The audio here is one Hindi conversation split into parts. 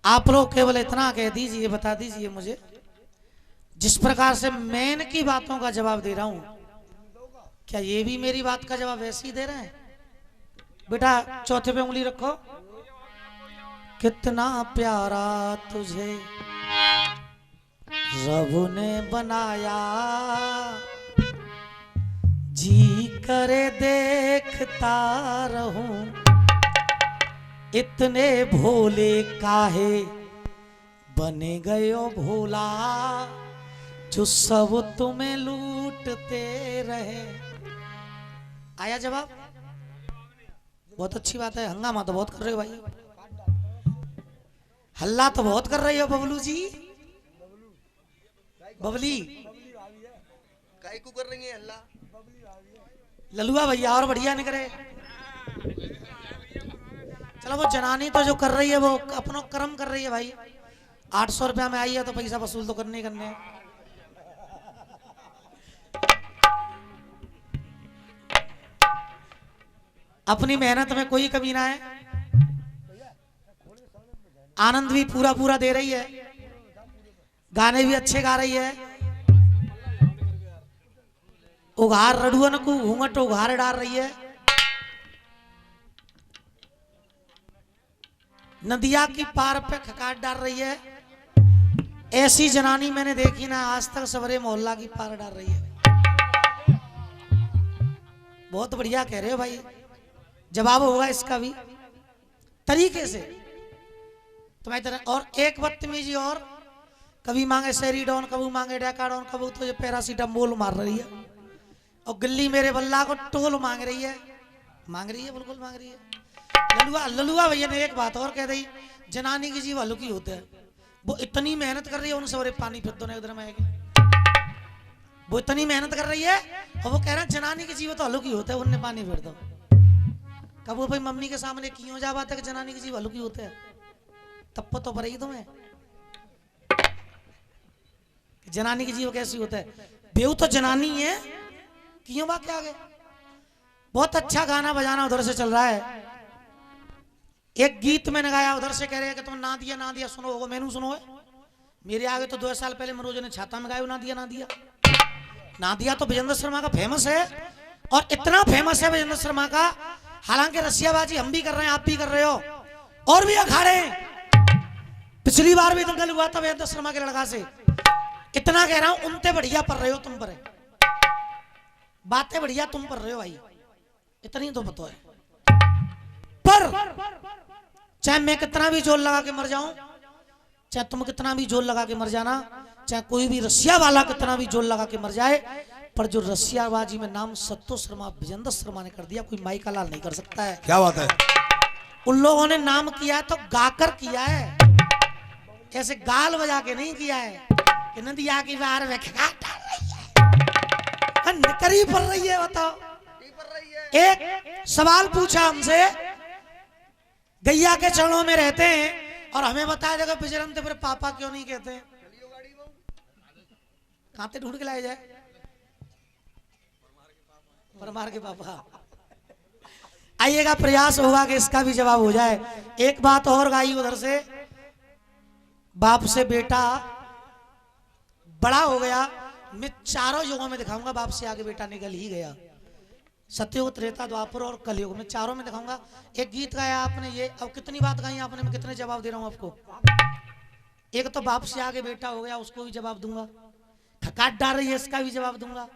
आप लोग केवल इतना कह दीजिए, बता दीजिए मुझे, जिस प्रकार से मैं इनकी बातों का जवाब दे रहा हूं, क्या ये भी मेरी बात का जवाब वैसे ही दे रहे हैं? बेटा चौथे पे उंगली रखो। कितना प्यारा तुझे रब ने बनाया, जी करे देखता रहूं, इतने भोले काहे बने गयो भोला, जो सब तुम्हें लूटते रहे। आया जवाब? बहुत अच्छी बात है। हंगामा तो बहुत कर रहे हो भाई, हल्ला तो बहुत कर रही हो बबलू जी। बबली काहे को कर रही है हल्ला? ललुआ भैया और बढ़िया नहीं करे। चलो वो जनानी तो जो कर रही है वो अपनो कर्म कर रही है भाई। 800 रुपया में आई है तो पैसा वसूल तो करने करने है। अपनी मेहनत में कोई कमी ना है। आनंद भी पूरा पूरा दे रही है, गाने भी अच्छे गा रही है। उघार रडुअन को घूंघट उघार डाल रही है। नदिया की पार पे खकाट डाल रही है। ऐसी जनानी मैंने देखी ना आज तक, सवरे मोहल्ला की पार डाल रही है। बहुत बढ़िया कह रहे हो भाई। जवाब होगा इसका भी तरीके से तुम्हारी तरह। और एक बदतमीजी और, कभी मांगे सेरीडोन, कभी मांगे डेकाडोन, कभी तो ये पैरासीटामोल मार रही है। और गिल्ली मेरे बल्ला को टोल मांग रही है। बिल्कुल मांग रही है। ललुआ भैया ने एक बात और कह दी, जनानी की जीव हल्की होते हैं। वो इतनी मेहनत कर रही है, उनसे और पानी फिर दोनों उधर में आएगी। वो इतनी मेहनत कर रही है और वो कह रहे हैं जनानी की जीव तो हल्की होते हैं, उनने पानी फिर दो। कब वो भाई मम्मी के सामने क्यों जा बात है कि जनानी की जीव हल्की होते हैं? तब तो पड़ेगी तुम्हें जनानी की जीव कैसी होता है। बेऊ तो जनानी है, क्यों बात क्या आगे। बहुत अच्छा गाना बजाना उधर से चल रहा है। एक गीत मैंने गाया, उधर से कह रहे हैं कि तुम ना दिया सुनो होगा। मैनू सुनो है मेरे आगे तो 2 साल पहले मनोज ने छाता में गाया ना दिया तो विजेंद्र शर्मा का फेमस है। और इतना फेमस है विजेंद्र शर्मा का, हालांकि रसियाबाजी हम भी कर रहे हैं, आप भी कर रहे हो और भी अखाड़े। पिछली बार भी दंगल हुआ था विजेंद्र शर्मा के लड़का से। इतना कह रहा हूं, उनते बढ़िया पढ़ रहे हो तुम पर, बातें बढ़िया तुम पढ़ रहे हो भाई, इतनी तो पता है। पर चाहे मैं कितना भी जोर लगा के मर जाऊं, चाहे तुम कितना भी जोर लगा के मर जाना, चाहे कोई भी रसिया वाला कितना भी जोर लगा के मर जाए, पर जो रसियाबाजी में नाम सत्तो शर्मा विजेंद्र शर्मा ने कर दिया, कोई माई का लाल नहीं कर सकता है। क्या बात है। उन लोगों ने नाम किया है तो गाकर किया है, ऐसे गाल बजा के नहीं किया है कि नदिया की बाहर में करी पड़ रही है। बताओ, एक सवाल पूछा हमसे, गैया के चरणों में रहते हैं और हमें बताया जाएगा बिजरंत पर पापा क्यों नहीं कहते हैं? कहां ढूंढ के लाए जाए? परमार के पापा। आइएगा, प्रयास होगा कि इसका भी जवाब हो जाए। एक बात और गाई उधर से, बाप से बेटा बड़ा हो गया। मैं चारों युगों में दिखाऊंगा बाप से आगे बेटा निकल ही गया। सत्ययुग, त्रेता, द्वापर और कलयुग में चारों में दिखाऊंगा। एक गीत गाया आपने, ये अब कितनी बात गाई आपने, मैं कितने जवाब दे रहा हूं आपको। एक तो बाप से आगे बेटा हो गया, उसको भी जवाब दूंगा। खकाट डाल रही है, इसका भी जवाब दूंगा।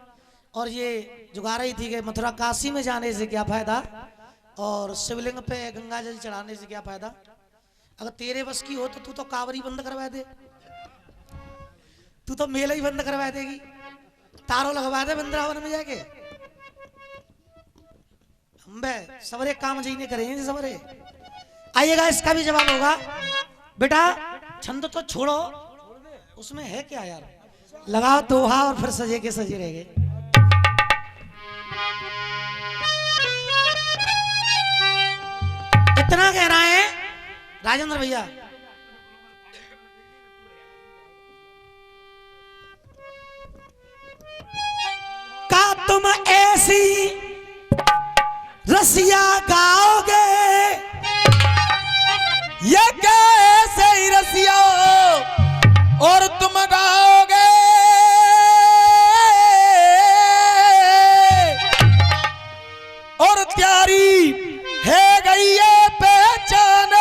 और ये जो गा रही थी कि मथुरा काशी में जाने से क्या फायदा और शिवलिंग पे गंगा जल चढ़ाने से क्या फायदा। अगर तेरे बस की हो तो तू तो कावरी बंद करवा दे, तू तो मेला ही बंद करवा देगी, तारों लगवा दे वृंदावन में जाके। हम सवरे काम जीने करेंगे सवरे। आइएगा, इसका भी जवाब होगा। बेटा छंद तो छोड़ो, उसमें है क्या यार, लगाओ दोहा और फिर सजे के सजे रह गए। इतना कहना है राजेंद्र भैया, का तुम ऐसी रसिया गाओगे, ये कैसे और तुम गाओगे और त्यारी है गई ये पहचान,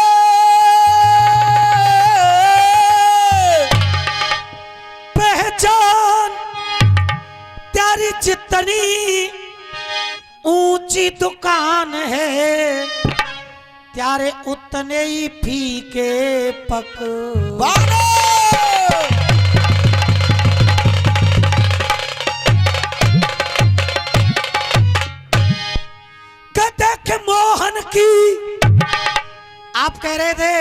पहचान तेरी जितनी ऊंची दुकान है, त्यारे उतने ही फीके पकवान। देख मोहन की आप कह रहे थे,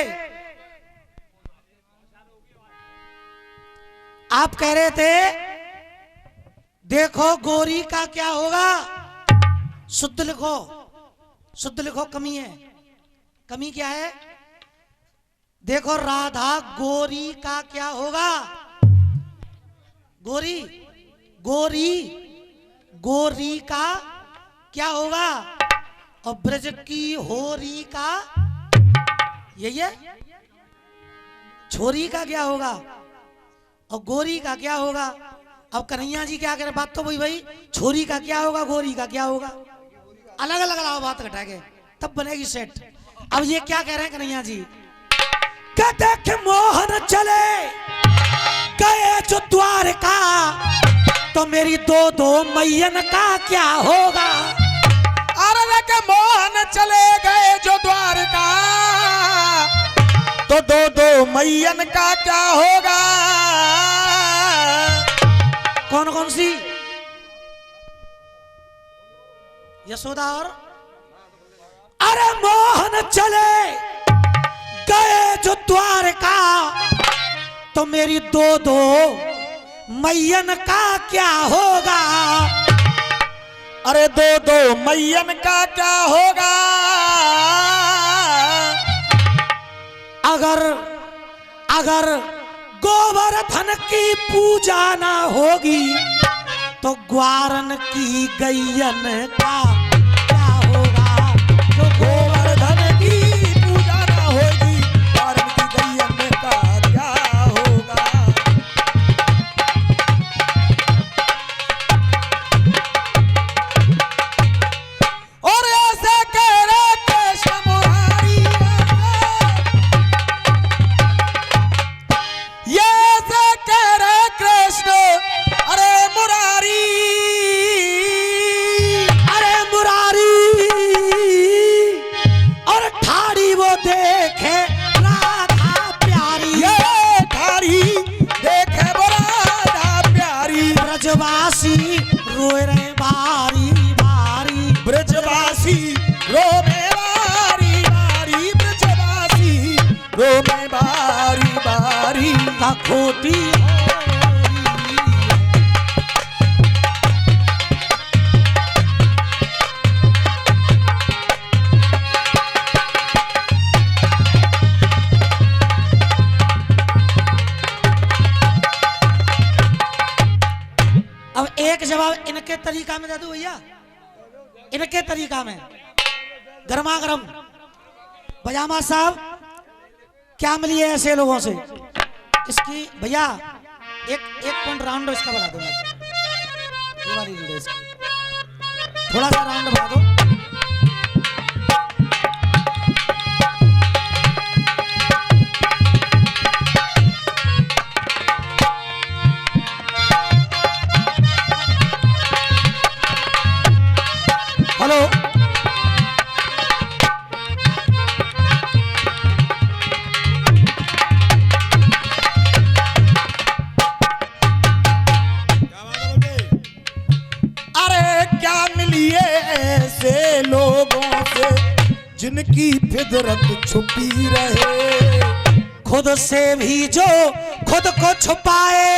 आप कह रहे थे देखो गोरी का क्या होगा, शुद्ध लिखो, शुद्ध लिखो, कमी है, कमी क्या है? देखो राधा गोरी का क्या होगा, गोरी गोरी गोरी का क्या होगा, और ब्रज की होरी का यही है, छोरी का क्या होगा, और गोरी का क्या होगा। अब कन्हैया जी क्या करें, बात तो वही भाई, छोरी का क्या होगा, गोरी का क्या होगा, अलग अलग लाओ बात घटा के तब बनेगी सेट। अब ये क्या कह रहे हैं कन्हैया जी, कहते कि मोहन चले गए जो द्वारका, तो मेरी दो दो मैयन का क्या होगा। अरे के मोहन चले गए जो द्वारका, तो दो दो मैयन का क्या होगा। कौन कौन सी, यशोदा और, अरे मोहन चले गए जो द्वारका, तो मेरी दो दो मैयन का क्या होगा। अरे दो दो मैयन का क्या होगा। अगर अगर गोवर्धन की पूजा ना होगी, तो ग्वारन की गैयन का क्या होगा। जो गोवर्धन की पूजा ना होगी, ग्वारन की गैयन का क्या होगा। और ऐसे कह रहे कृष्ण मुरारी, ये ऐसे कह रहे कृष्ण, अरे मुरारी, अरे मुरारी, और ठाड़ी वो देखे राधा प्यारी, ये ठाड़ी देखे वो राधा प्यारी। ब्रजवासी रोए रहे बारी बारी, ब्रजवासी रोवे बारी बारी, ब्रजवासी रोवे बारी बारी। का खोटी होरी। अब एक जवाब इनके तरीका में दे दूं भैया, इनके तरीका में गर्मा गर्म। बजामा साहब क्या मिली है ऐसे लोगों से, इसकी भैया एक पॉइंट राउंड इसका बढ़ा दो, ये वाली लीड है इसकी, थोड़ा सा राउंड बढ़ा दो। हेलो, अरे क्या मिलिए ऐसे लोगों से, जिनकी फितरत छुपी रहे। खुद से भी जो खुद को छुपाए,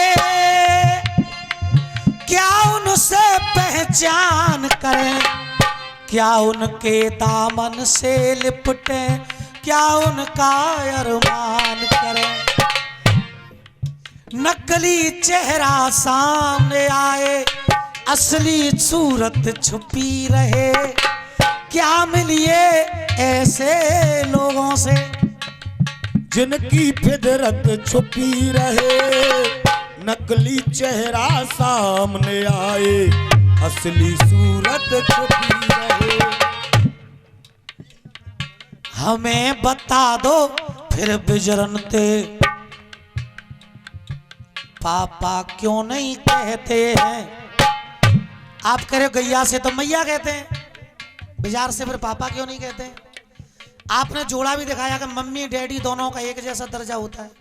क्या उनसे पहचान करें, क्या उनके दामन से लिपटे, क्या उनका अरमान करें। नकली चेहरा सामने आए, असली सूरत छुपी रहे। क्या मिलिए ऐसे लोगों से, जिनकी फितरत छुपी रहे, नकली चेहरा सामने आए, असली सूरत छुपी रहे। हमें बता दो फिर बिजरनते, पापा क्यों नहीं कहते हैं? आप कह रहे हो गैया से तो मैया कहते हैं, बाजार से फिर पापा क्यों नहीं कहते हैं? आपने जोड़ा भी दिखाया कि मम्मी डैडी दोनों का एक जैसा दर्जा होता है,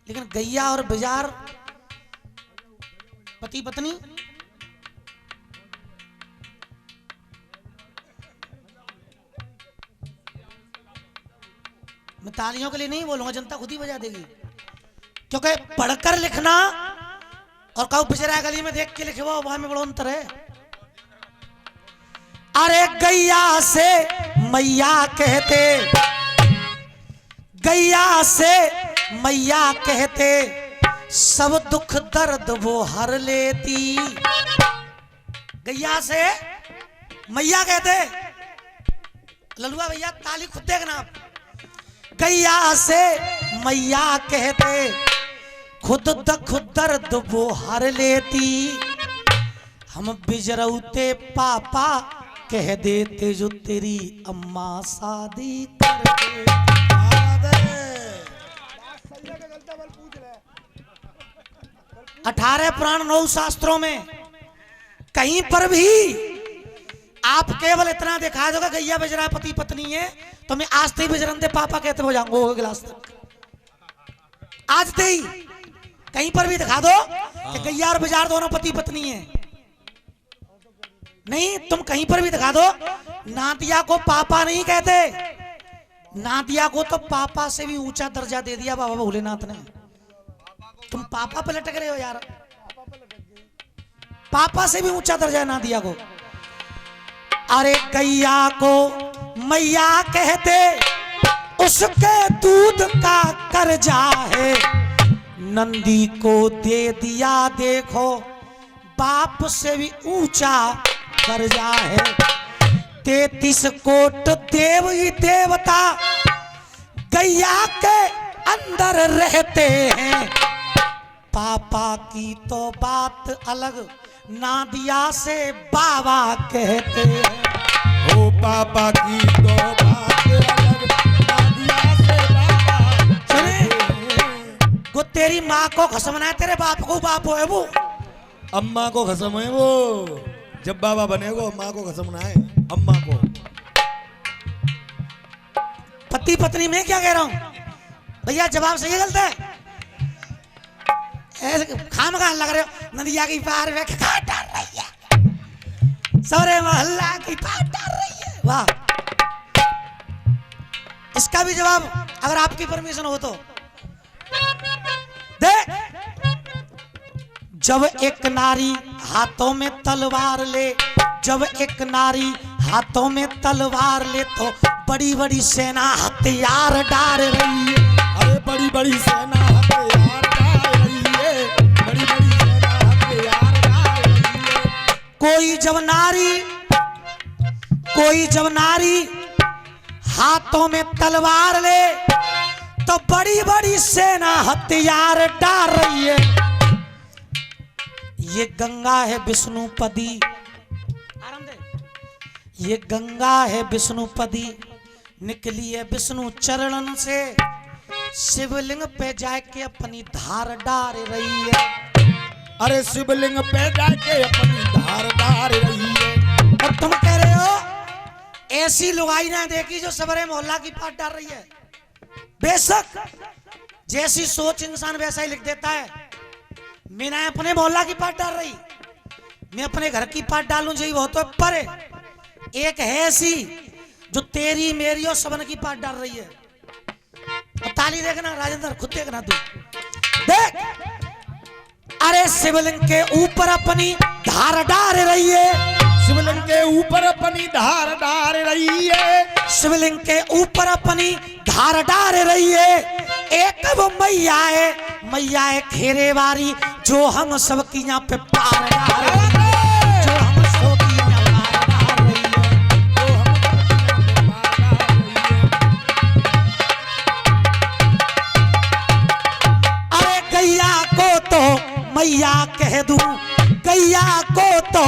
लेकिन गैया और बाजार पति पत्नी। मैं तालियों के लिए नहीं बोलूंगा, जनता खुद ही बजा देगी, क्योंकि पढ़कर लिखना और कहो पिछड़ा गली में देख के लिखे वो वहां में बड़ा अंतर है। अरे गैया से मैया कहते, गैया से मैया कहते, सब दुख दर्द वो हर लेती। गैया से मैया कहते, ललुआ भैया ताली खुद देखना आप। गैया से मैया कहते, खुद दुख दर्द वो हर लेती। हम बिजरौते पापा कह देते, जो तेरी अम्मा शादी कर दे। 18 पुराण 9 शास्त्रों में कहीं पर भी आप केवल इतना दिखा दोगे गैया बजरा पति पत्नी है, तो मैं आज ते ही बजरंते पापा कहते हो जाऊंगा गिलास तक। आज ते ही कहीं पर भी दिखा दो कि गैया और बाजार दोनों पति पत्नी है। नहीं, तुम कहीं पर भी दिखा दो, नादिया को पापा नहीं कहते। नादिया को तो पापा से भी ऊंचा दर्जा दे दिया बाबा भोलेनाथ ने। तुम पापा पे लटक रहे हो यार, पापा से भी ऊंचा दर्जा है नादिया को। अरे गैया को मैया कहते, उसके दूध का कर्जा है, नंदी को दे दिया देखो, बाप से भी ऊंचा कर्जा है। 33 कोट देव ही देवता गैया के अंदर रहते हैं। पापा की तो बात अलग, नादिया से बाबा कहते हैं। ओ पापा की तो बात अलग, नादिया से बाबा। सुने, वो तेरी माँ को कसम ना, तेरे बाप को बाप है वो। अम्मा को कसम है वो, जब बाबा बनेगो अम्मा को कसम ना है, अम्मा को। पति पत्नी में क्या कह रहा हूं भैया, जवाब सही है गलत है? ऐसे खाम खान लग रहे हो। नदिया की पार में खा डाल रही है, सौरे मोहल्ला की पार डाल रही है। वाह, इसका भी जवाब अगर आपकी परमिशन हो तो देख। जब एक नारी हाथों में तलवार ले, जब एक नारी हाथों में तलवार ले, तो बड़ी बड़ी सेना हथियार डाल रही है। अरे बड़ी बड़ी सेना हथियार डाल रही है, बड़ी बड़ी सेना हथियार डाल रही है। कोई जब नारी हाथों में तलवार ले, तो बड़ी बड़ी सेना हथियार डाल रही है। ये गंगा है विष्णुपदी, आराम दे। ये गंगा है विष्णुपदी, निकली है विष्णु चरणन से, शिवलिंग पे जाके अपनी धार डाल रही है। अरे शिवलिंग पे जाके अपनी धार डाल रही है। और तुम कह रहे हो ऐसी लुगाई ना देखी जो सबरे मोहल्ला की पाट डाल रही है। बेशक जैसी सोच इंसान वैसा ही लिख देता है। मैं ना अपने मोहल्ला की पाट डाल रही, मैं अपने घर की पाट डालूं यही बहुत है। पर एक है ऐसी जो तेरी मेरी और सबन की पाट डाल रही है। और ताली देखना राजेंद्र, खुद देखना तू देख। अरे शिवलिंग के ऊपर अपनी धार डाल रही है, शिवलिंग के ऊपर अपनी धार डाल रही है, शिवलिंग के ऊपर अपनी धार डाल रही है। एक वो मैया है, मैया है खेरेवारी, जो हम सबकी यहाँ पे पार डाल रही है, जो हम सबकी यहाँ पार डाल रही है, जो हम सबकी यहाँ पे पार डाल रही है। तो मैया कह दूं, गैया को तो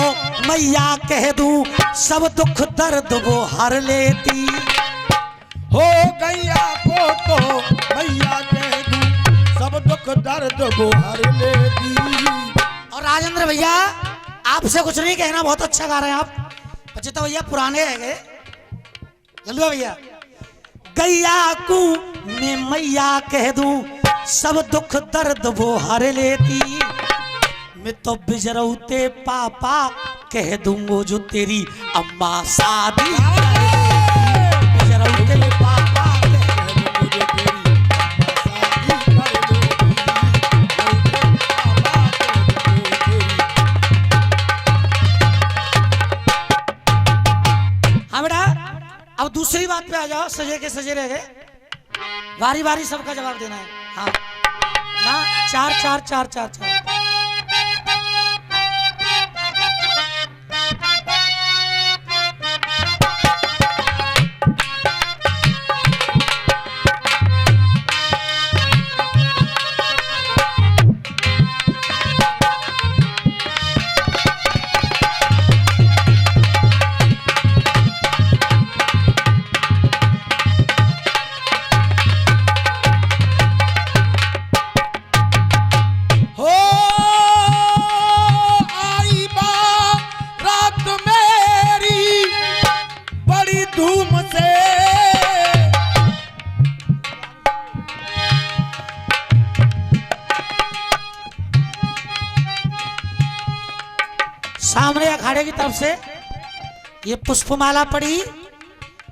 मैया कह दूं, सब दुख दर्द वो हर लेती। हो गैया को तो मैया कह दूं, सब दुख दर्द वो हर लेती। और राजेंद्र भैया आपसे कुछ नहीं कहना, बहुत अच्छा गा रहे हैं आप, पचेता भैया पुराने है गए। जल्दी भैया, गैया को मैं मैया कह दूं, सब दुख दर्द वो हर लेती। मैं तो बिजरौते पापा कह दूंगो जो तेरी अम्मा शादी। बिजरौते पापा हाँ बेटा, अब दूसरी बात पे आ जाओ। सजे के सजे रह गए, बारी बारी सबका जवाब देना है। हाँ ना, 4 4 4 4 4। सामने अखाड़े की तरफ से ये पुष्पमाला पड़ी,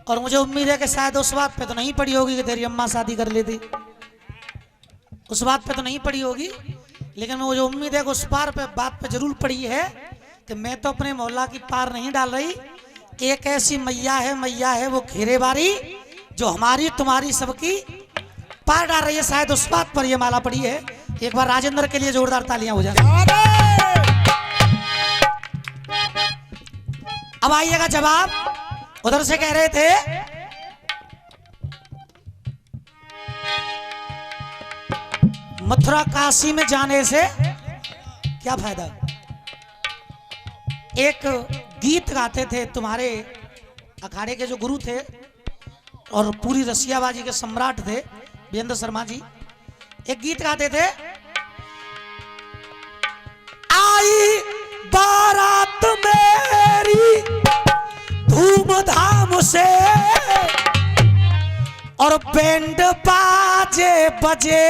और मुझे उम्मीद है कि शायद उस बात पे तो नहीं पड़ी होगी कि तेरी अम्मा शादी कर लेती, उस बात पे तो नहीं पड़ी होगी, लेकिन मुझे उम्मीद है कि उस बात पे जरूर पड़ी है कि मैं तो अपने मोहल्ला की पार नहीं डाल रही। एक ऐसी मैया है वो खेरे बारी, जो हमारी तुम्हारी सबकी पार डाल रही है। शायद उस बात पर ये माला पड़ी है। एक बार राजेंद्र के लिए जोरदार तालियां हो जाए। अब आइएगा जवाब। उधर से कह रहे थे मथुरा काशी में जाने से क्या फायदा। एक गीत गाते थे तुम्हारे अखाड़े के जो गुरु थे और पूरी रसियाबाजी के सम्राट थे वीरेंद्र शर्मा जी, एक गीत गाते थे, आई बारात मेरी धूमधाम से और बैंड बाजे बजे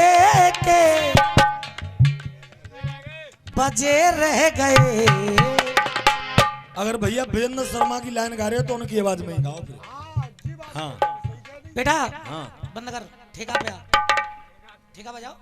रह गए। अगर भैया वीरेंद्र शर्मा की लाइन गा रहे हो तो उनकी आवाज में ही गाओ फिर। हाँ बेटा, हाँ बंद कर, ठेका पे आ, ठेका बजाओ।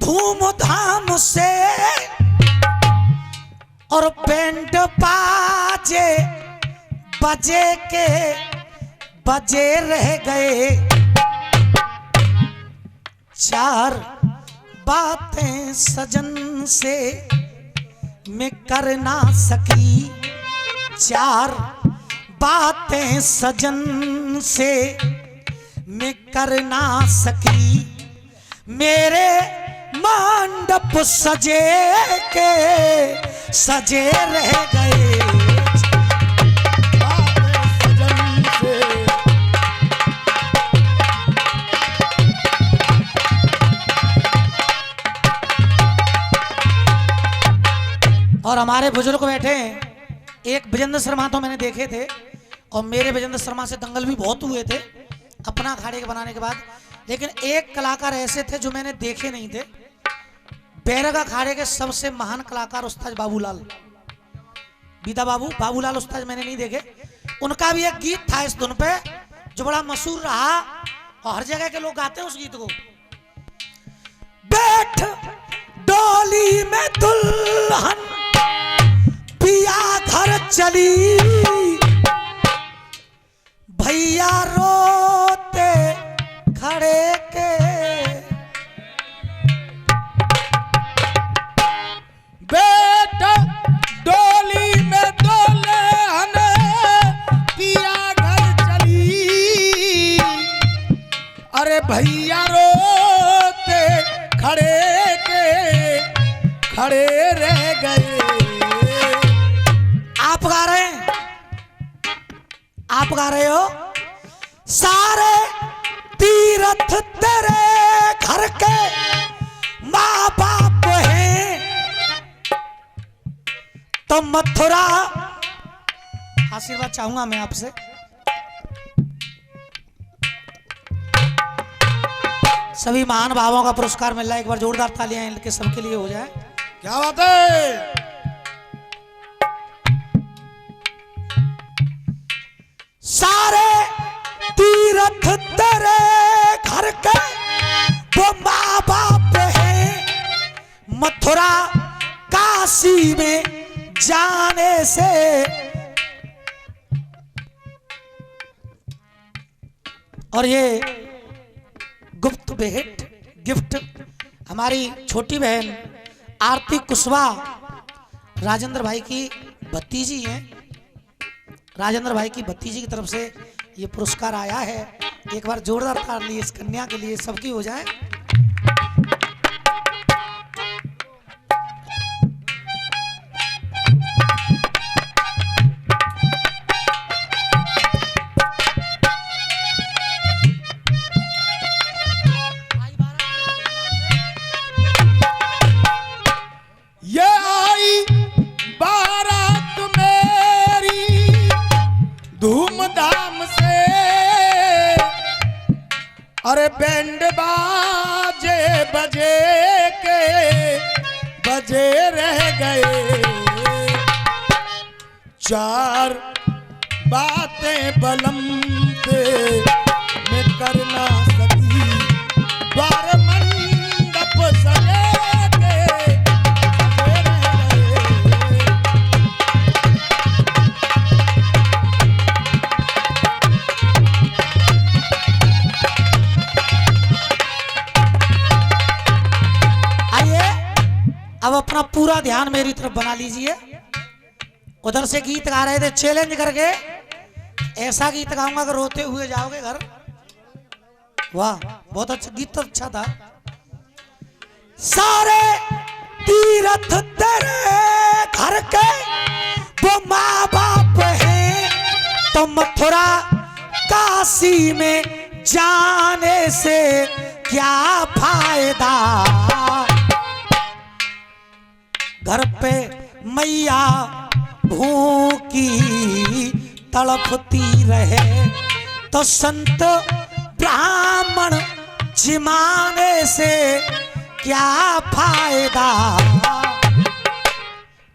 धूमधाम से और बैंड बाजे बजे रह गए। 4 बातें सजन से मैं कर ना सकी, 4 बातें सजन से मैं कर ना सकी। मेरे मंडप सजे रह गए। और हमारे बुजुर्ग बैठे हैं। एक वीरेंद्र शर्मा तो मैंने देखे थे, और मेरे वीरेंद्र शर्मा से दंगल भी बहुत हुए थे अपना अखाड़े के बनाने के बाद, लेकिन एक कलाकार ऐसे थे जो मैंने देखे नहीं थे। बैरग अखाड़े के सबसे महान कलाकार उस्ताद बाबूलाल, बीता बाबूलाल उस्ताद मैंने नहीं देखे। उनका भी एक गीत था इस धुन पे जो बड़ा मशहूर रहा, और हर जगह के लोग गाते हैं उस गीत को। बैठ डोली में दुल्हन पिया घर चली, भैया रो आप गा रहे हो सारे तीर्थ तेरे घर के माँ बाप हैं, तो मथुरा। आशीर्वाद चाहूंगा मैं आपसे। सभी महान भावों का पुरस्कार मिल रहा है, एक बार जोरदार तालियां इनके सबके लिए हो जाए। क्या बात है। सारे तीर्थ तेरे घर के वो माँ बाप हैं, मथुरा काशी में जाने से। और ये गुप्त भेंट गिफ्ट हमारी छोटी बहन आरती कुशवाहा राजेंद्र भाई की भतीजी हैं। राजेंद्र भाई की भतीजी की तरफ से ये पुरस्कार आया है। एक बार जोरदार ताली इस कन्या के लिए सबकी हो जाए। ये आई बारात मेरी धूमधाम से, अरे बैंड बाजे बजे के बजे रह गए, चार बातें बलम पे मैं कर ना सकी, द्वार मंडप सजे के बजे रह गए। आइए अब अपना पूरा ध्यान मेरी तरफ बना लीजिए। उधर से गीत गा रहे थे चैलेंज करके, ऐसा गीत गाऊंगा कि रोते हुए जाओगे घर। वाह बहुत अच्छा गीत, तो अच्छा था। सारे तीर्थ तेरे घर के वो माँ बाप हैं, तो मथुरा काशी में जाने से क्या फायदा। घर पे मैया भूखी तड़पती रहे, तो संत ब्राह्मण जिमाने से क्या फायदा।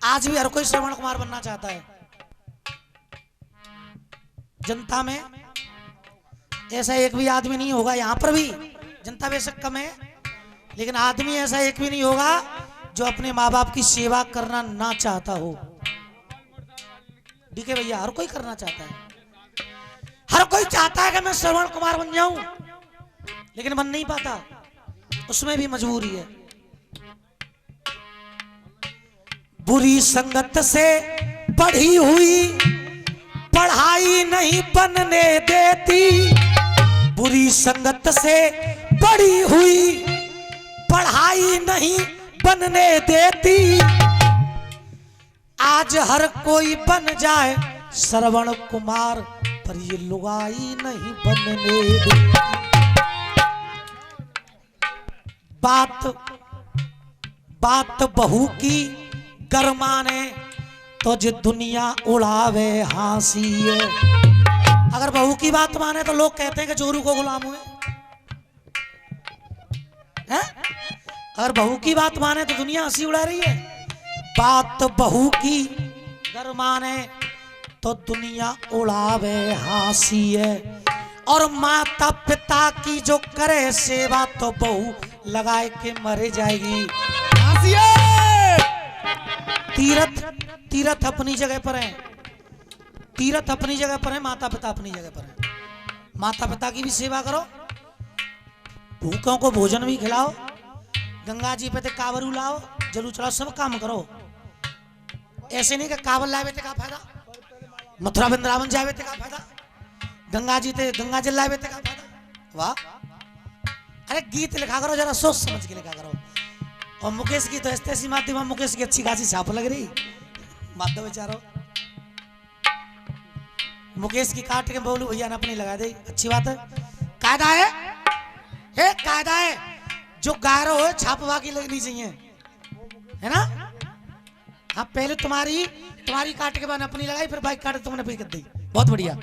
आज भी हर कोई श्रवण कुमार बनना चाहता है। जनता में ऐसा एक भी आदमी नहीं होगा, यहां पर भी जनता बेशक कम है, लेकिन आदमी ऐसा एक भी नहीं होगा जो अपने माँ बाप की सेवा करना ना चाहता हो। डीके भैया हर कोई करना चाहता है, हर कोई चाहता है कि मैं श्रवण कुमार बन जाऊं, लेकिन बन नहीं पाता, उसमें भी मजबूरी है। बुरी संगत से पढ़ी हुई पढ़ाई नहीं बनने देती, बुरी संगत से पढ़ी हुई पढ़ाई नहीं बनने देती। आज हर कोई बन जाए श्रवण कुमार, पर ये लुगाई नहीं बनने देती। बात बहू की गरमाने तो जो दुनिया उड़ावे हंसी है। अगर बहू की बात माने तो लोग कहते हैं कि जोरू को गुलाम हुए हैं? अगर बहू की बात माने तो दुनिया हंसी उड़ा रही है। बात बहू की घर माने तो दुनिया उड़ावे हंसी है, और माता पिता की जो करे सेवा तो बहू लगाए के मरे जाएगी। तीर्थ अपनी जगह पर है, तीर्थ अपनी जगह पर है, माता पिता अपनी जगह पर है। माता पिता की भी सेवा करो, भूखों को भोजन भी खिलाओ, गंगा जी पे ते कावरू लाओ, जलू चलाओ, सब काम करो। ऐसे नहीं कि कावल लावे ते का फायदा, मथुरा वृंदावन जावे ते का फायदा, गंगा जी ते गंगा जल लावे ते का फायदा। वाह, अरे गीत लिखा करो, जरा सोच समझ के लिखा करो। और मुकेश की तो ऐसी माध्यम, मुकेश की अच्छी खासी छाप लग रही, माधव बेचारो। मुकेश की काट के बोलू भैया ने अपनी लगा दे, अच्छी बात है। कायदा है कायदा है, जो गा रहे हो छापवा की लगनी चाहिए, है ना। हाँ पहले तुम्हारी काट के बाद अपनी लगाई, फिर बाइक काट तुमने फिर कर दी, बहुत बढ़िया।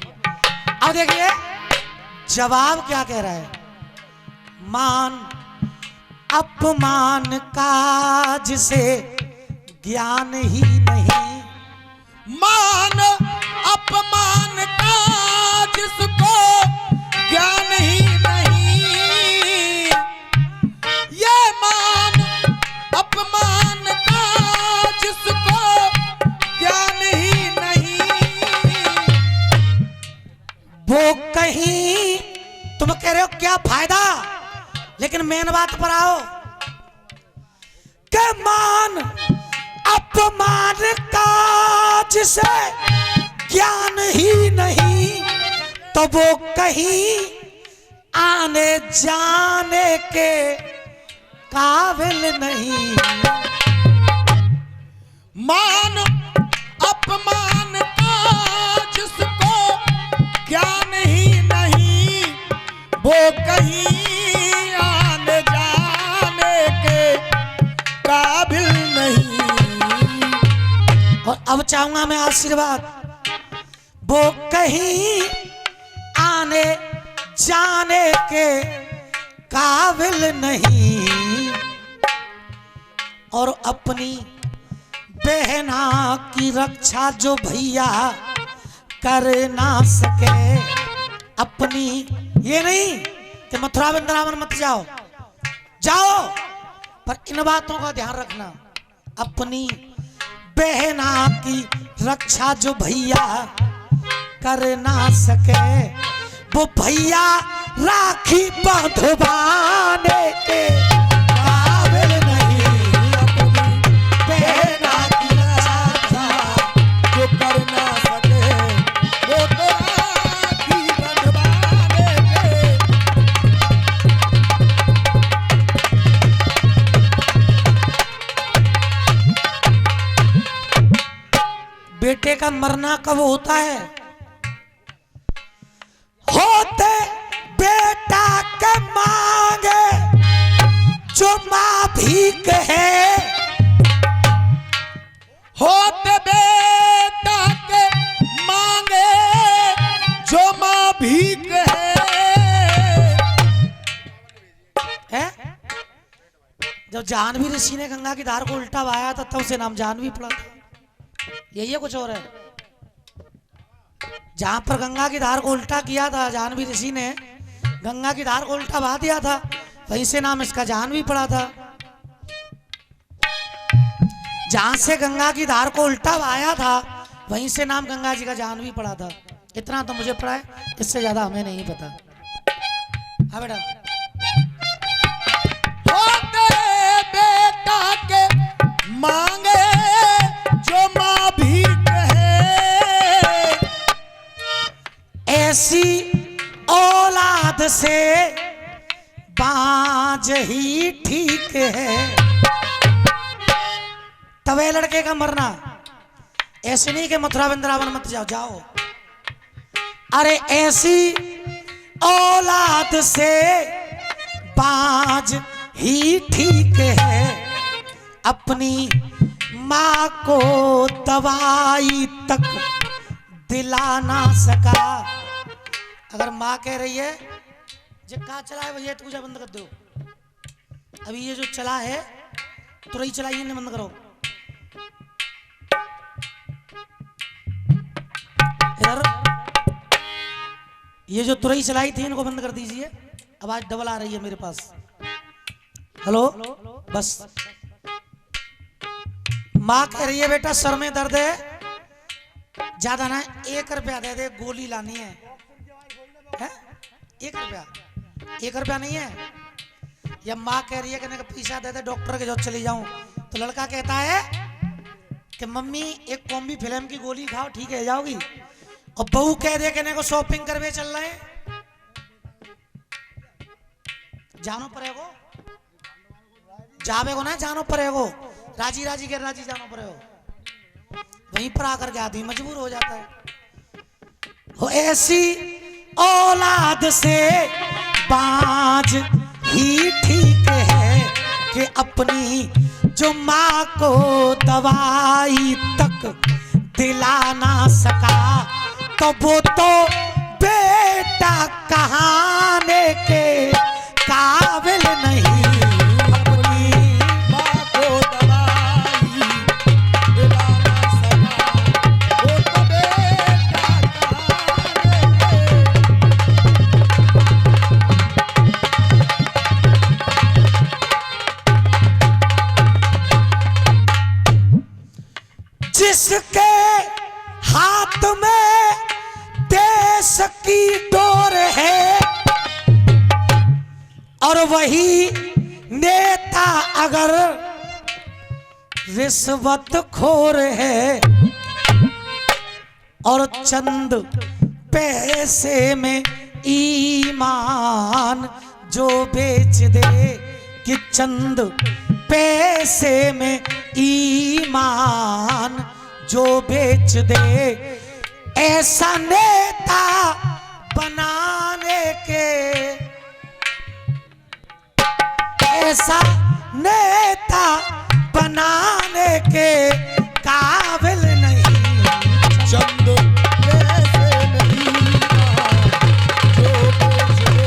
अब देखिए जवाब क्या कह रहा है। मान अपमान का जिसे ज्ञान ही नहीं, मान अपमान का जिसको ज्ञान ही नहीं, ये मान अपमान का जिसको ज्ञान ही नहीं। वो कहीं तुम कह रहे हो क्या फायदा, लेकिन मेन बात पर आओ कि मान अपमान का जिसे ज्ञान ही नहीं, तो वो कहीं आने जाने के काबिल नहीं। मान अपमान का जिसको ज्ञान ही नहीं, वो कहीं आने जाने के काबिल नहीं। और अब चाहूंगा मैं आशीर्वाद, वो कहीं आने जाने के काबिल नहीं, और अपनी बहना की रक्षा जो भैया कर ना सके, अपनी ये नहीं कि मथुरा वृंदावन मत जाओ, पर इन बातों का ध्यान रखना। अपनी बहना की रक्षा जो भैया कर ना सके, वो भैया राखी बंधवाने के काबिल नहीं। अपनी बहना की रक्षा जो कर ना सके, वो तो राखी बंधवाने के। बेटे का मरना कब होता है? होते बेटा के मांगे जो माँ भीख है, होते बेटा के मांगे जो माँ भीख है? जब जाह्नवी ऋषि ने गंगा की धार को उल्टा बहाया था, तब उसे नाम जाह्नवी पड़ा था। यही है, कुछ और है? जहां पर गंगा की धार को उल्टा किया था जाह्नवी ऋषि ने, गंगा की धार को उल्टा बहा दिया था, वहीं से नाम इसका जाह्नवी पड़ा था। जहां से गंगा की धार को उल्टा बहाया था, वहीं से नाम गंगा जी का जाह्नवी पड़ा था। इतना तो मुझे पड़ा है, इससे ज्यादा हमें नहीं पता। हाँ बेटा, होते बेटा के मांगे जो माँ भीख है, ऐसी औलाद से बाज ही ठीक है। तवे लड़के का मरना ऐसे नहीं कि मथुरा वृंदावन मत जाओ। अरे ऐसी औलाद से बाज ही ठीक है, अपनी माँ को दवाई तक दिला ना सका। अगर माँ कह रही है जे कहाँ चला है भैया, पूजा बंद कर दो, अभी ये जो चला है तुरई चलाइए, ने बंद करो। इधर ये जो तुरई चलाई थी इनको बंद कर दीजिए, आवाज डबल आ रही है मेरे पास। हेलो, बस। माँ कह रही है बेटा सर में दर्द है, ज्यादा ना 1 रुपया दे दे, गोली लानी है। 1 रुपया नहीं है। या माँ कह रही है कि पैसा दे दे डॉक्टर के जो चली जाऊं, तो लड़का कहता है कि मम्मी एक कॉम्बी फिल्म की गोली खाओ, ठीक है जाओगी। और बहू कह दे कि को शॉपिंग करवे चल रहे हैं, जानो पड़ेगो, जावे को ना जानो पड़ेगो, राजी राजी के राजी जानो पड़ेगो। वहीं पर आकर के आदमी मजबूर हो जाता है। हो ऐसी औलाद से बाज ही ठीक है कि अपनी जो माँ को दवाई तक दिला ना सका, तो वो तो बेटा कहाने के काबिल नहीं। अपनी माँ को दवाई दिला ना सका, वो तो बेटा जिसके हाथ में देश की डोर है और वही नेता अगर रिश्वत खोर है और चंद पैसे में ईमान जो बेच दे, कि चंद पैसे में ईमान जो बेच दे, ऐसा नेता बनाने के, ऐसा नेता बनाने के काबिल नहीं। चंद पैसे नहीं जो बेच दे, ऐसा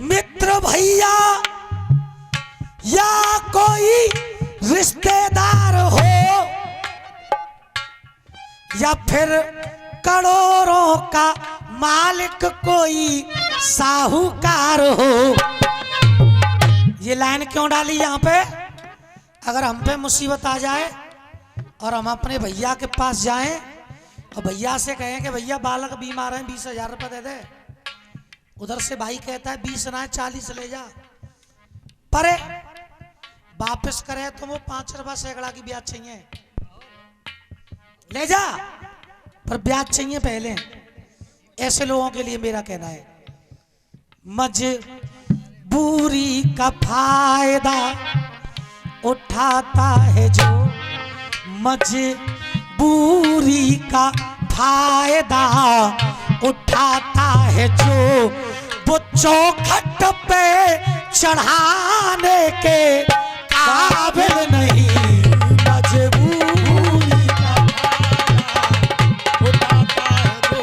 मित्र भैया या कोई रिश्तेदार हो या फिर करोड़ों का मालिक कोई साहूकार हो। ये लाइन क्यों डाली यहाँ पे? अगर हम पे मुसीबत आ जाए और हम अपने भैया के पास जाएं और भैया से कहें कि भैया बालक बीमार है 20,000 रुपये दे दे, उधर से भाई कहता है 20 ना 40 ले जा, पर वापस करे तो वो 5 रुपया सैकड़ा की ब्याज चाहिए, ले जा पर ब्याज चाहिए पहले। ऐसे लोगों के लिए मेरा कहना है, मजबूरी का फायदा उठाता है जो, मजबूरी का फायदा उठाता है जो, वो चौखट पे चढ़ाने के काबिल नहीं। मजबूरी का फायदा उठाता है जो,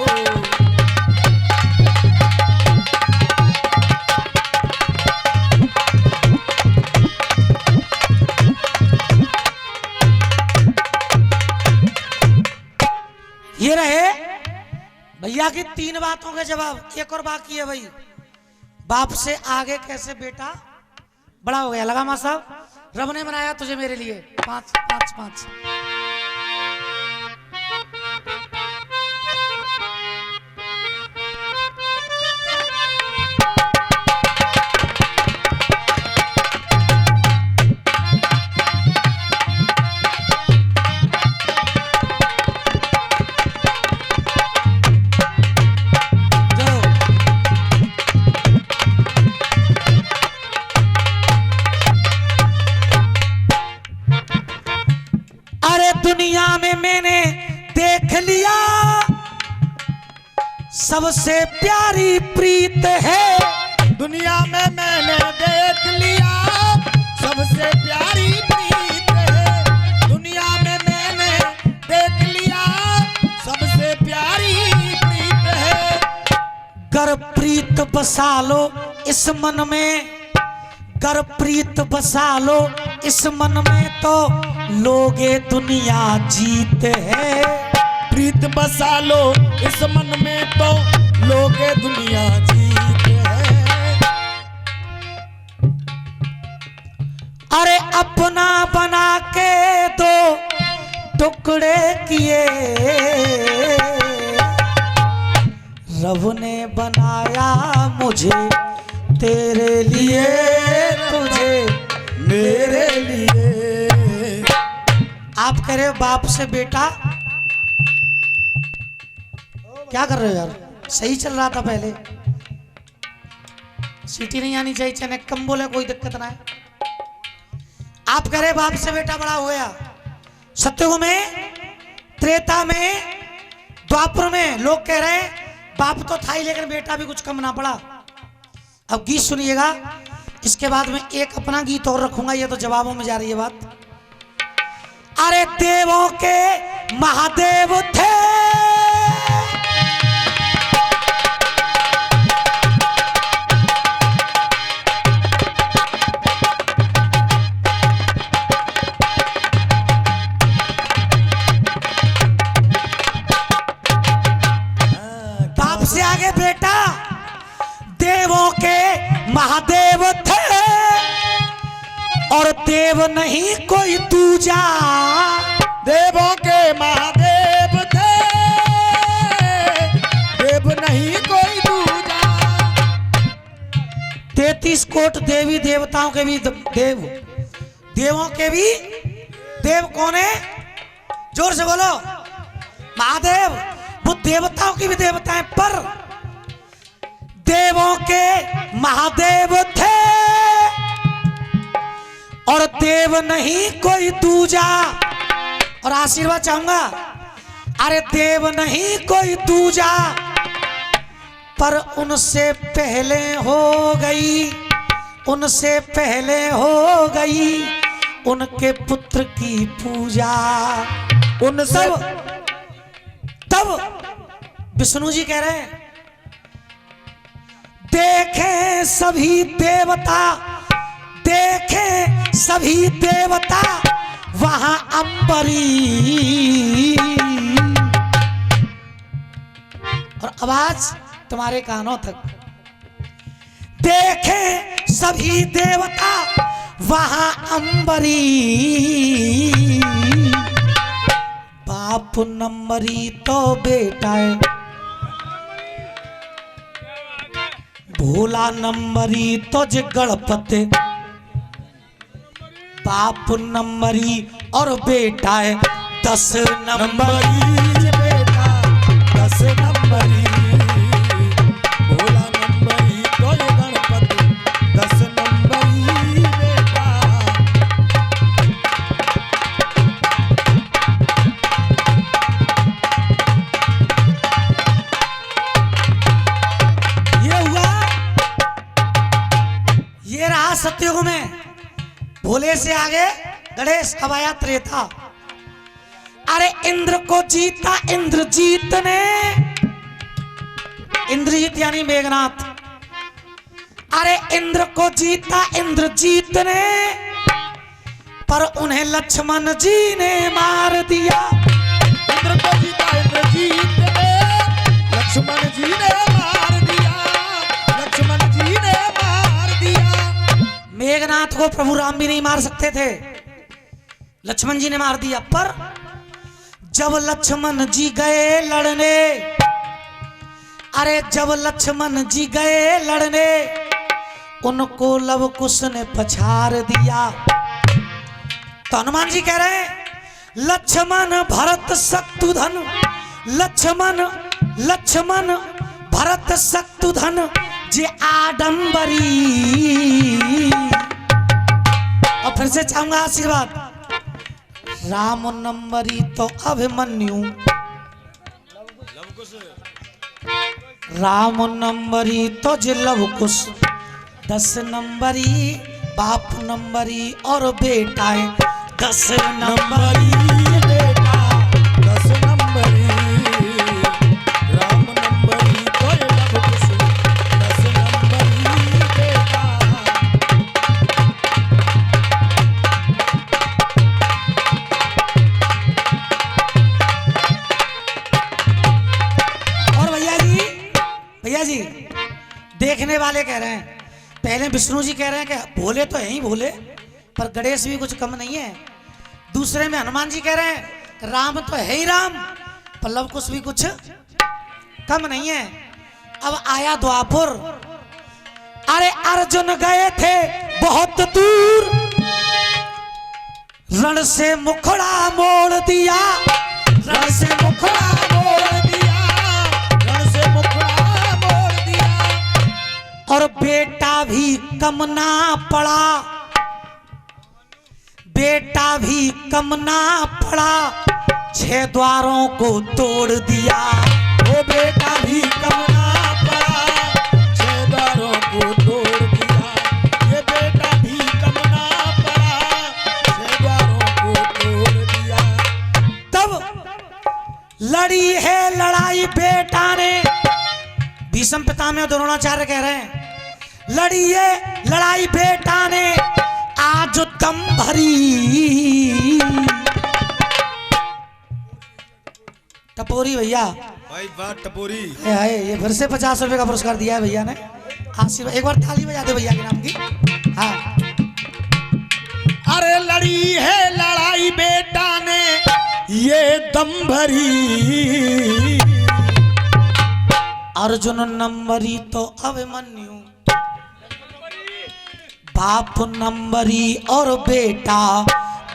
ये रहे भैया की 3 बातों के जवाब। एक और बाकी है भाई, बाप से आगे कैसे बेटा बड़ा हो गया। लगा मां साहब, रब ने बनाया तुझे मेरे लिए 5 5 5। दुनिया में मैंने देख लिया सबसे प्यारी प्रीत है, दुनिया में मैंने देख लिया सबसे प्यारी प्रीत है, दुनिया में मैंने देख लिया सबसे प्यारी प्रीत है। गर प्रीत बसा लो इस मन में, गर प्रीत बसा लो इस मन में तो लोगे दुनिया जीत है। प्रीत बसा लो इस मन में तो लोगे दुनिया जीत है। अरे अपना बना के दो टुकड़े किए, रब ने बनाया मुझे तेरे लिए, तुझे मेरे लिए। आप कह रहे हो बाप से बेटा, क्या कर रहे हो यार? सही चल रहा था पहले, सीटी नहीं आनी चाहिए, चाहे कम बोले कोई दिक्कत ना है। आप कह रहे बाप से बेटा बड़ा हो गया। सत्युग में, त्रेता में, द्वापर में लोग कह रहे हैं बाप तो था ही लेकिन बेटा भी कुछ कम ना पड़ा। अब गीत सुनिएगा, इसके बाद में एक अपना गीत और रखूंगा, ये तो जवाबों में जा रही है बात। अरे देवों के महादेव थे, बाप से आगे बेटा, देवों के महादेव थे और देव नहीं कोई दूजा। देवों के महादेव थे, देव नहीं कोई दूजा। 33 कोट देवी देवताओं के भी देव, देवों के भी देव कौन है? जोर से बोलो। महादेव, वो देवताओं की भी देवता है, पर देवों के महादेव थे और देव नहीं कोई दूजा। और आशीर्वाद चाहूंगा, अरे देव नहीं कोई दूजा, पर उनसे पहले हो गई, उनसे पहले हो गई उनके पुत्र की पूजा। उनसे तब विष्णु जी कह रहे हैं देखें सभी देवता, देखें सभी देवता वहां अंबरी। और आवाज तुम्हारे कानों तक, देखें सभी देवता वहां अंबरी। बाप नंबरी तो बेटा है, भोला नंबरी तो जे गणपति। बाप नंबरी और बेटा है 10 नंबरी। बेटा 10 नंबरी, भोला नंबरी तो ये गणपति 10 नंबरी बेटा। ये हुआ, ये रहा सत्युग में। भोले से आगे गणेश, अब आया त्रेता। अरे इंद्र को जीता इंद्रजीत ने, इंद्रजीत यानी मेघनाथ। अरे इंद्र को जीता इंद्रजीत ने, पर उन्हें लक्ष्मण जी ने मार दिया। इंद्र को जीता इंद्रजीत ने, लक्ष्मण जी ने मार दिया, लक्ष्मण जी ने मार दिया। मेघनाथ को प्रभु राम भी नहीं मार सकते थे, लक्ष्मण जी ने मार दिया। पर जब लक्ष्मण जी गए लड़ने, अरे जब लक्ष्मण जी गए लड़ने, उनको लव कुश ने पछाड़ दिया। तो हनुमान जी कह रहे हैं लक्ष्मण भरत शत्रुघ्न, लक्ष्मण लक्ष्मण भरत शत्रुघ्न जे आडंबरी। और फिर से चाहूंगा आशीर्वाद, राम नंबरी तो अभिमन्यु, राम नंबरी तो जे लव कुश। 10 नंबरी बाप नंबरी और बेटा है 10 नंबरी बेटा 10 नंबरी, राम नंबरी तो ये लव कुश 10 नंबरी बेटा। और भैया जी देखने वाले कह रहे हैं, पहले विष्णु जी कह रहे हैं कि भोले तो है ही भोले, पर गणेश भी कुछ कम नहीं है। दूसरे में हनुमान जी कह रहे हैं राम तो है ही राम, पर लव कुश भी कुछ कम नहीं है। अब आया द्वापर। अरे अर्जुन गए थे बहुत दूर, रण से मुखड़ा मोड़ दिया, रण से मुखड़ा मोड़ दिया, रण से मुखड़ा मोड़ दिया। और बेटा भी कम ना पड़ा, बेटा भी कम ना पड़ा, 6 द्वारों को तोड़ दिया। वो बेटा भी कम ना पड़ा, 6 द्वारों को तोड़ दिया। ये बेटा भी कम ना पड़ा, 6 द्वारों को तोड़ दिया। तब लड़ी है लड़ाई बेटा ने, भीष्म पितामह द्रोणाचार्य कह रहे हैं, लड़ी है लड़ाई बेटा ने आज दम भरी। टपोरी भैया भाई बात टपोरी। हाय, ये फिर से 50 रुपए का पुरस्कार दिया है भैया ने, आशीर्वाद। एक बार ताली बजा दे भैया के नाम की। हाँ, अरे लड़ी है लड़ाई बेटा ने ये दम भरी। अर्जुन नंबरी तो अभिमन्यु, बाप नंबरी और बेटा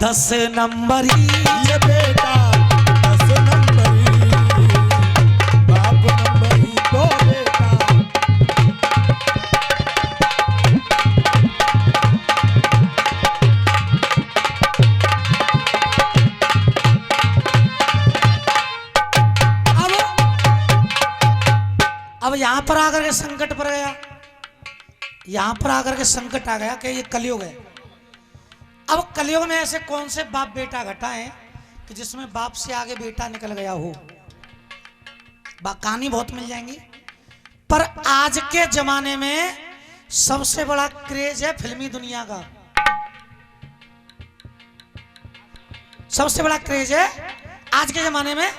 10 नंबरी। ये बेटा 10 नंबरी, बाप नंबरी तो बेटा। अब यहां पर आकर के संकट पड़ गया, यहां पर आकर के संकट आ गया कि ये कलयुग है। अब कलयुग में ऐसे कौन से बाप बेटा घटा है कि जिसमें बाप से आगे बेटा निकल गया हो। कहानी बहुत मिल जाएंगी, पर आज के जमाने में सबसे बड़ा क्रेज है फिल्मी दुनिया का। सबसे बड़ा क्रेज है आज के जमाने में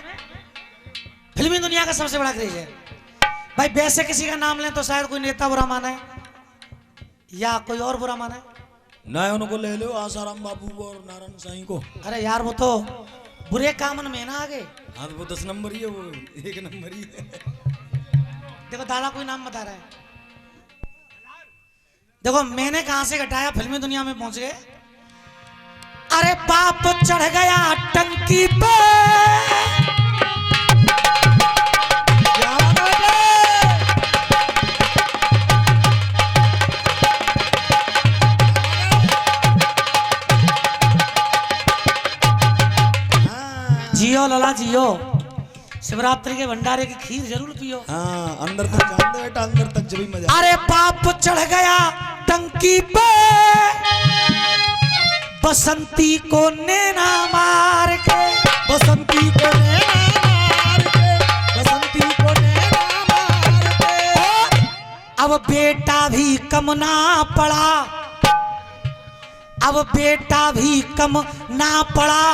फिल्मी दुनिया का, सबसे बड़ा क्रेज है भाई। वैसे किसी का नाम लें तो शायद कोई नेता बुरा माने या कोई और बुरा माने ना, उनको ले लो आसाराम बाबू को और नारायण साईं को। अरे यार वो तो बुरे कामन में ना आगे। हाँ तो वो 10 नंबर ही है, वो 1 नंबर ही है। देखो दादा कोई नाम बता रहा है, देखो मैंने कहां से घटाया, फिल्मी दुनिया में पहुंच गए। अरे बाप चढ़ गया टंकी पे, क्या बात है? जियो लला जियो, शिवरात्रि के भंडारे की खीर जरूर पियो। हाँ, अंदर तक जान दे बेटा, अंदर तक जब भी मजा। अरे बाप चढ़ गया टंकी पे, बसंती को नैना मार के, बसंती को नैना मार के, बसंती को नैना मार के। अब बेटा भी कम ना पड़ा, अब बेटा भी कम ना पड़ा,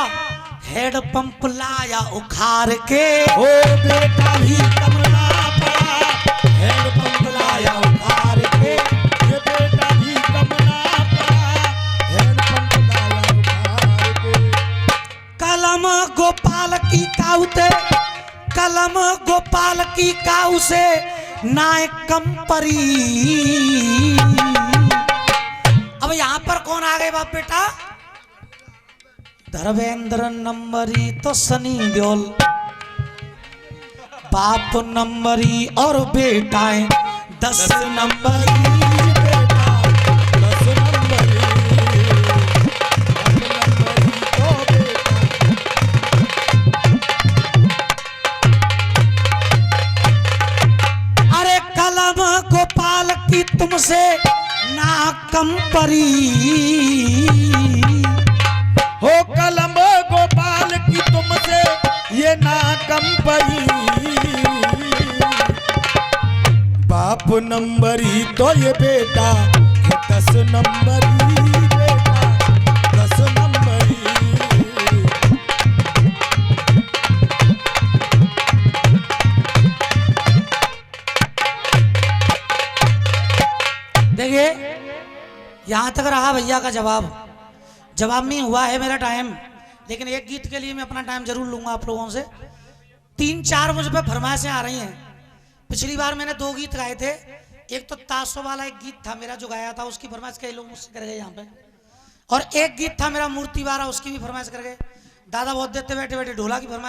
हेड पंप लाया उखाड़ के। ओ बेटा भी कम ना पड़ा, हेड पंप लाया उखाड़ के। ये बेटा भी कम ना पड़ा, हेड पंप लाया उखाड़ के। कलम गोपाल की काऊ ते, कलम गोपाल की काऊ से नाय कम परी। अब यहां पर कौन आ गए बाप बेटा? धर्मेंद्र नंबरी तो सनी देओल, बाप नंबरी और बेटाएं 10 नंबरी। बेटा 10 नंबरी, तो बेटा। अरे कलम गोपाल की तुमसे ना कम परी। हो कलम गोपाल की तुमसे ये ना कम परी। बाप नंबरी तो ये बेटा, ये 10 नंबरी बेटा, 10 नंबरी। देखिए यहां तक रहा भैया का जवाब, जवाब में हुआ है मेरा टाइम, लेकिन एक गीत के लिए मैं अपना टाइम जरूर लूंगा आप लोगों से। 3-4 मुझ पे फरमाइशें आ रही हैं। पिछली बार मैंने 2 गीत गाए थे, एक तो ताशो वाला एक गीत था मेरा जो गाया था, उसकी फरमाइश कई लोग मुझसे कर गए यहाँ पे, और एक गीत था मेरा मूर्ति वाला, उसकी भी फरमाइश कर गए। दादा बहुत देते बैठे बैठे ढोला की फरमाइश